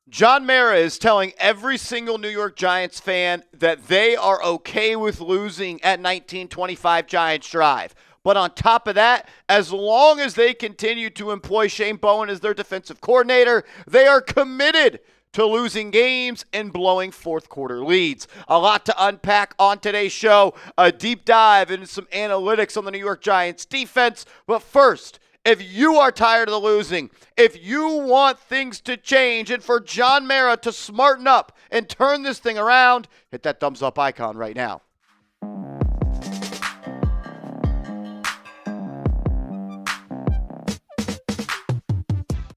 John Mara is telling every single New York Giants fan that they are okay with losing at 1925 Giants Drive. But on top of that, as long as they continue to employ Shane Bowen as their defensive coordinator, they are committed to losing games and blowing fourth quarter leads. A lot to unpack on today's show, a deep dive into some analytics on the New York Giants defense. But first, if you are tired of the losing, if you want things to change and for John Mara to smarten up and turn this thing around, hit that thumbs up icon right now.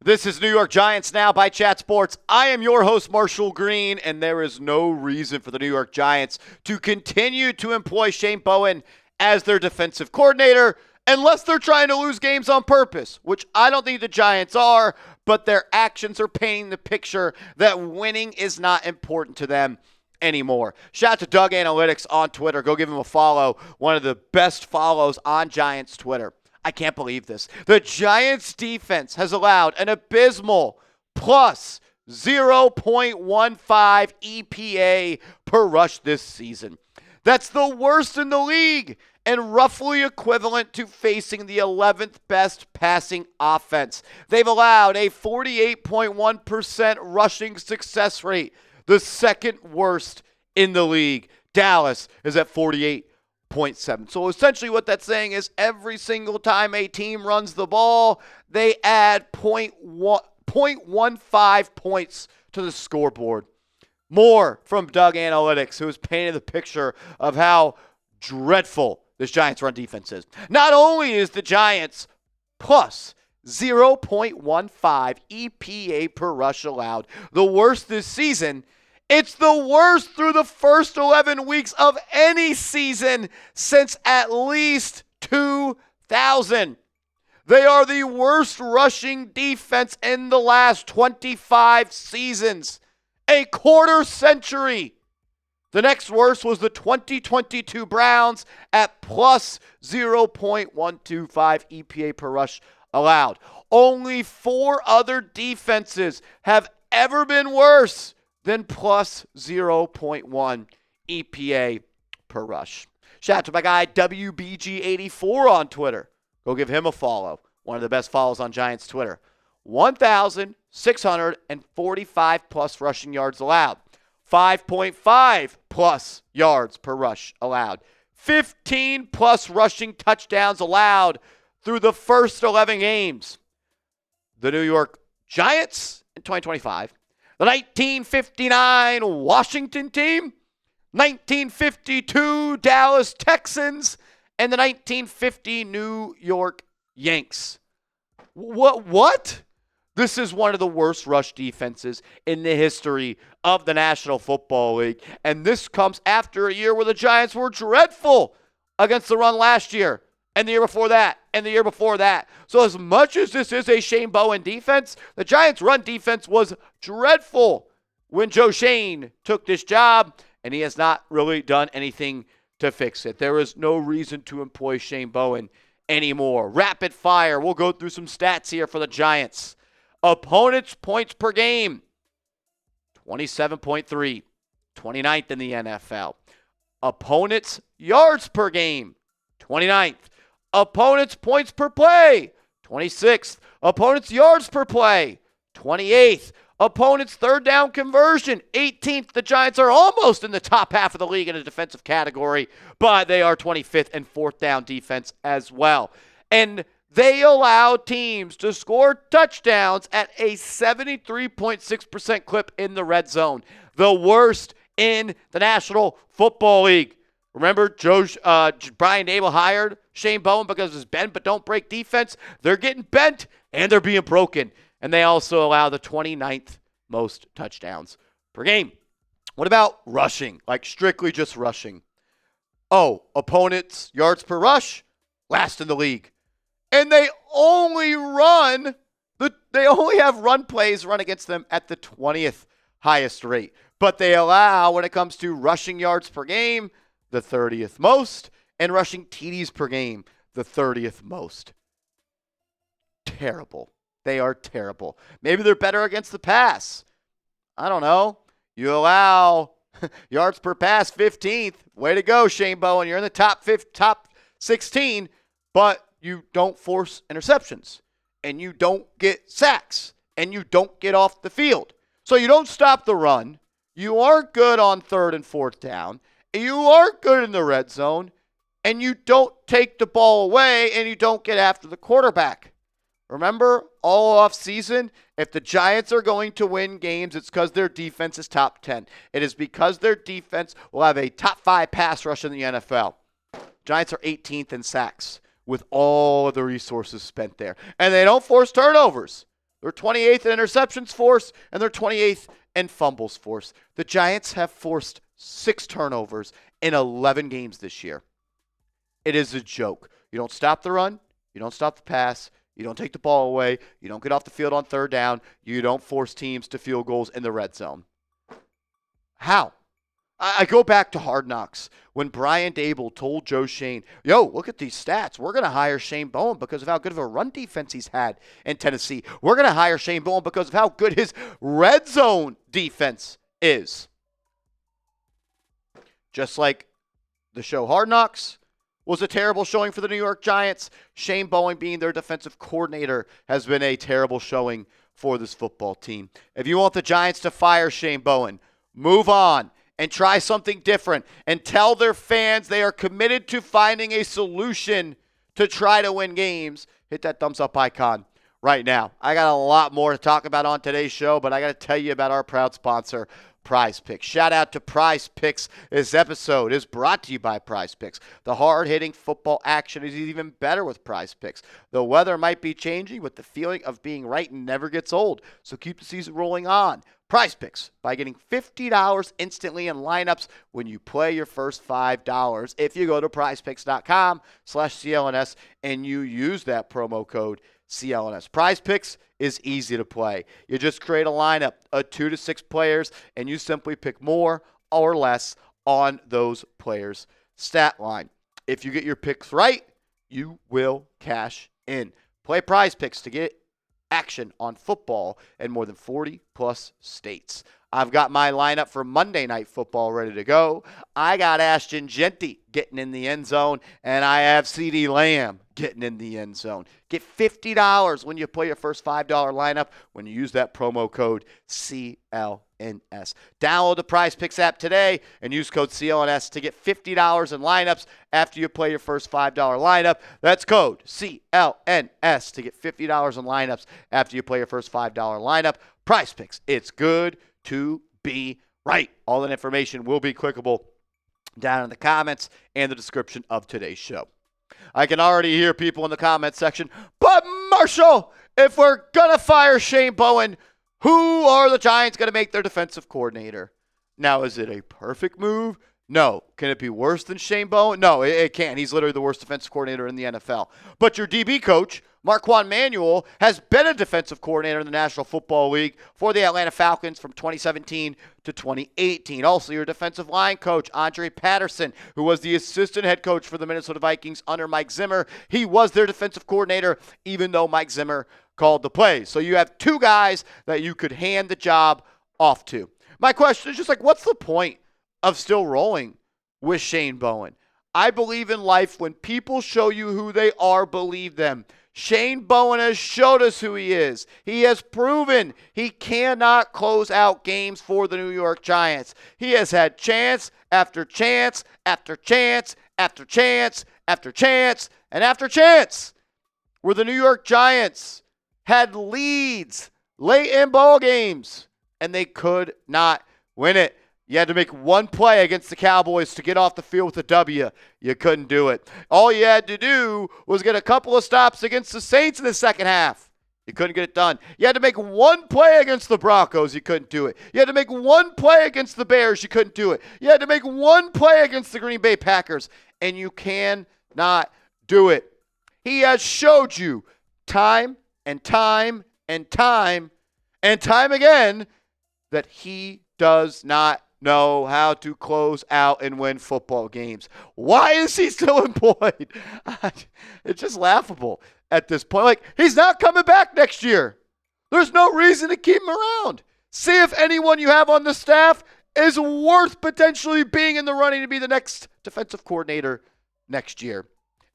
This is New York Giants Now by Chat Sports. I am your host, Marshall Green, and there is no reason for the New York Giants to continue to employ Shane Bowen as their defensive coordinator unless they're trying to lose games on purpose, which I don't think the Giants are, but their actions are painting the picture that winning is not important to them anymore. Shout out to Doug Analytics on Twitter. Go give him a follow. One of the best follows on Giants Twitter. I can't believe this. The Giants defense has allowed an abysmal plus 0.15 EPA per rush this season. That's the worst in the league and roughly equivalent to facing the 11th best passing offense. They've allowed a 48.1% rushing success rate, the second worst in the league. Dallas is at 48.7. So essentially what that's saying is every single time a team runs the ball, they add 0.15 points to the scoreboard. More from Doug Analytics, who has painted the picture of how dreadful this Giants run defense is. Not only is the Giants plus 0.15 EPA per rush allowed, the worst this season, it's the worst through the first 11 weeks of any season since at least 2000. They are the worst rushing defense in the last 25 seasons. A quarter century. The next worst was the 2022 Browns at plus 0.125 EPA per rush allowed. Only 4 other defenses have ever been worse than plus 0.1 EPA per rush. Shout out to my guy WBG84 on Twitter. Go give him a follow. One of the best follows on Giants Twitter. 1,645 plus rushing yards allowed. 5.5 plus yards per rush allowed. 15 plus rushing touchdowns allowed through the first 11 games. The New York Giants in 2025. The 1959 Washington team. 1952 Dallas Texans. And the 1950 New York Yanks. What? This is one of the worst rush defenses in the history of the National Football League. And this comes after a year where the Giants were dreadful against the run last year, and the year before that, and the year before that. So as much as this is a Shane Bowen defense, the Giants' run defense was dreadful when Joe Shane took this job, and he has not really done anything to fix it. There is no reason to employ Shane Bowen anymore. Rapid fire. We'll go through some stats here for the Giants. Opponents' points per game, 27.3, 29th in the NFL. Opponents' yards per game, 29th. Opponents' points per play, 26th. Opponents' yards per play, 28th. Opponents' third down conversion, 18th. The Giants are almost in the top half of the league in a defensive category, but they are 25th in fourth down defense as well. And they allow teams to score touchdowns at a 73.6% clip in the red zone. The worst in the National Football League. Remember, Brian Dable hired Shane Bowen because of his bend but don't break defense. They're getting bent and they're being broken. And they also allow the 29th most touchdowns per game. What about rushing? Like strictly just rushing. Oh, opponents' yards per rush? Last in the league. And they only have run plays run against them at the 20th highest rate. But they allow, when it comes to rushing yards per game, the 30th most, and rushing TDs per game, the 30th most. Terrible. They are terrible. Maybe they're better against the pass. I don't know. You allow yards per pass 15th. Way to go, Shane Bowen. You're in the top 16, but you don't force interceptions, and you don't get sacks, and you don't get off the field. So you don't stop the run. You aren't good on 3rd and 4th down. You aren't good in the red zone, and you don't take the ball away, and you don't get after the quarterback. Remember, all off season, if the Giants are going to win games, it's because their defense is top 10. It is because their defense will have a top 5 pass rush in the NFL. Giants are 18th in sacks with all of the resources spent there. And they don't force turnovers. They're 28th in interceptions force, and they're 28th in fumbles force. The Giants have forced 6 turnovers in 11 games this year. It is a joke. You don't stop the run. You don't stop the pass. You don't take the ball away. You don't get off the field on 3rd down. You don't force teams to field goals in the red zone. How? I go back to Hard Knocks when Brian Dable told Joe Shane, yo, look at these stats. We're going to hire Shane Bowen because of how good of a run defense he's had in Tennessee. We're going to hire Shane Bowen because of how good his red zone defense is. Just like the show Hard Knocks was a terrible showing for the New York Giants, Shane Bowen being their defensive coordinator has been a terrible showing for this football team. If you want the Giants to fire Shane Bowen, move on and try something different and tell their fans they are committed to finding a solution to try to win games. Hit that thumbs up icon right now. I got a lot more to talk about on today's show, but I got to tell you about our proud sponsor, Prize Picks. Shout out to Prize Picks. This episode is brought to you by Prize Picks. The hard-hitting football action is even better with Prize Picks. The weather might be changing, but the feeling of being right never gets old. So keep the season rolling on. Prize Picks by getting $50 instantly in lineups when you play your first $5 if you go to prizepicks.com/CLNS and you use that promo code CLNS. Prize Picks is easy to play. You just create a lineup of 2 to 6 players, and you simply pick more or less on those players' stat line. If you get your picks right, you will cash in. Play Prize Picks to get action on football in more than 40-plus states. I've got my lineup for Monday Night Football ready to go. I got Ashton Genty getting in the end zone, and I have CeeDee Lamb getting in the end zone. Get $50 when you play your first $5 lineup when you use that promo code CLNS. Download the Prize Picks app today and use code CLNS to get $50 in lineups after you play your first $5 lineup. That's code CLNS to get $50 in lineups after you play your first $5 lineup. Prize Picks, it's good to be right. All that information will be clickable down in the comments and the description of today's show. I can already hear people in the comments section, but Marshall, if we're going to fire Shane Bowen, who are the Giants going to make their defensive coordinator? Now, is it a perfect move? No. Can it be worse than Shane Bowen? No, it can't. He's literally the worst defensive coordinator in the NFL. But your DB coach, Marquand Manuel, has been a defensive coordinator in the National Football League for the Atlanta Falcons from 2017 to 2018. Also, your defensive line coach, Andre Patterson, who was the assistant head coach for the Minnesota Vikings under Mike Zimmer. He was their defensive coordinator, even though Mike Zimmer called the plays. So you have 2 guys that you could hand the job off to. My question is just like, what's the point of still rolling with Shane Bowen? I believe in life when people show you who they are, believe them. Shane Bowen has showed us who he is. He has proven he cannot close out games for the New York Giants. He has had chance after chance after chance after chance after chance and after chance where the New York Giants had leads late in ball games and they could not win it. You had to make one play against the Cowboys to get off the field with a W. You couldn't do it. All you had to do was get a couple of stops against the Saints in the second half. You couldn't get it done. You had to make one play against the Broncos. You couldn't do it. You had to make one play against the Bears. You couldn't do it. You had to make one play against the Green Bay Packers, and you cannot do it. He has showed you time and time and time and time again that he does not know how to close out and win football games. Why is he still employed? It's just laughable at this point. Like, he's not coming back next year. There's no reason to keep him around. See if anyone you have on the staff is worth potentially being in the running to be the next defensive coordinator next year.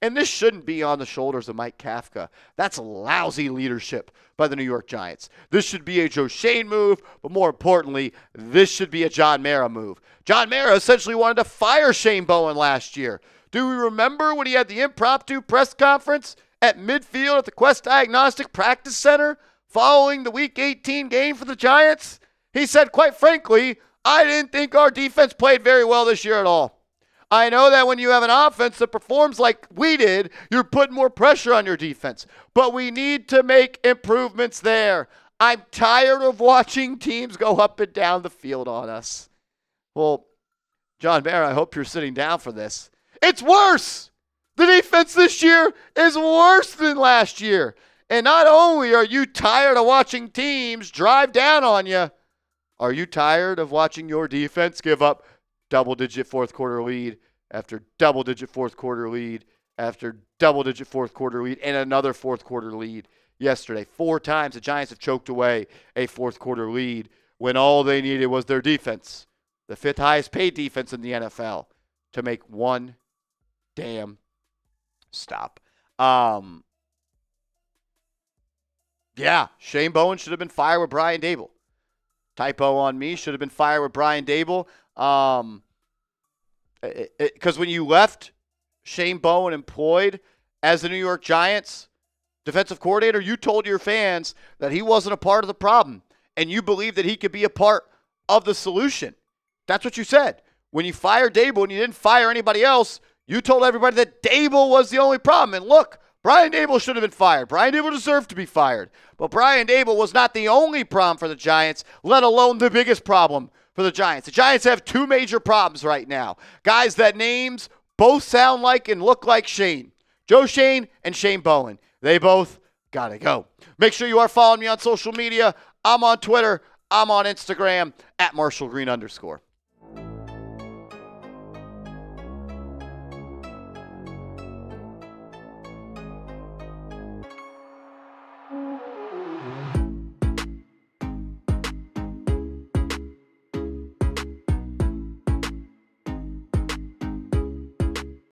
And this shouldn't be on the shoulders of Mike Kafka. That's lousy leadership by the New York Giants. This should be a Joe Shane move, but more importantly, this should be a John Mara move. John Mara essentially wanted to fire Shane Bowen last year. Do we remember when he had the impromptu press conference at midfield at the Quest Diagnostic Practice Center following the Week 18 game for the Giants? He said, quite frankly, I didn't think our defense played very well this year at all. I know that when you have an offense that performs like we did, you're putting more pressure on your defense. But we need to make improvements there. I'm tired of watching teams go up and down the field on us. Well, John Mara, I hope you're sitting down for this. It's worse. The defense this year is worse than last year. And not only are you tired of watching teams drive down on you, are you tired of watching your defense give up double-digit fourth quarter lead after double-digit fourth quarter lead after double-digit fourth quarter lead and another fourth quarter lead yesterday? 4 times the Giants have choked away a fourth quarter lead when all they needed was their defense, the 5th highest paid defense in the NFL, to make one damn stop. Yeah, Shane Bowen should have been fired with Brian Daboll. Typo on me. Should have been fired with Brian Daboll. Because when you left Shane Bowen employed as the New York Giants defensive coordinator, you told your fans that he wasn't a part of the problem, and you believed that he could be a part of the solution. That's what you said. When you fired Daboll and you didn't fire anybody else, you told everybody that Daboll was the only problem. And look, Brian Daboll should have been fired. Brian Daboll deserved to be fired. But Brian Daboll was not the only problem for the Giants, let alone the biggest problem for the Giants. The Giants have 2 major problems right now. Guys that names both sound like and look like Shane. Joe Shane and Shane Bowen. They both got to go. Make sure you are following me on social media. I'm on Twitter. I'm on Instagram @MarshallGreen_.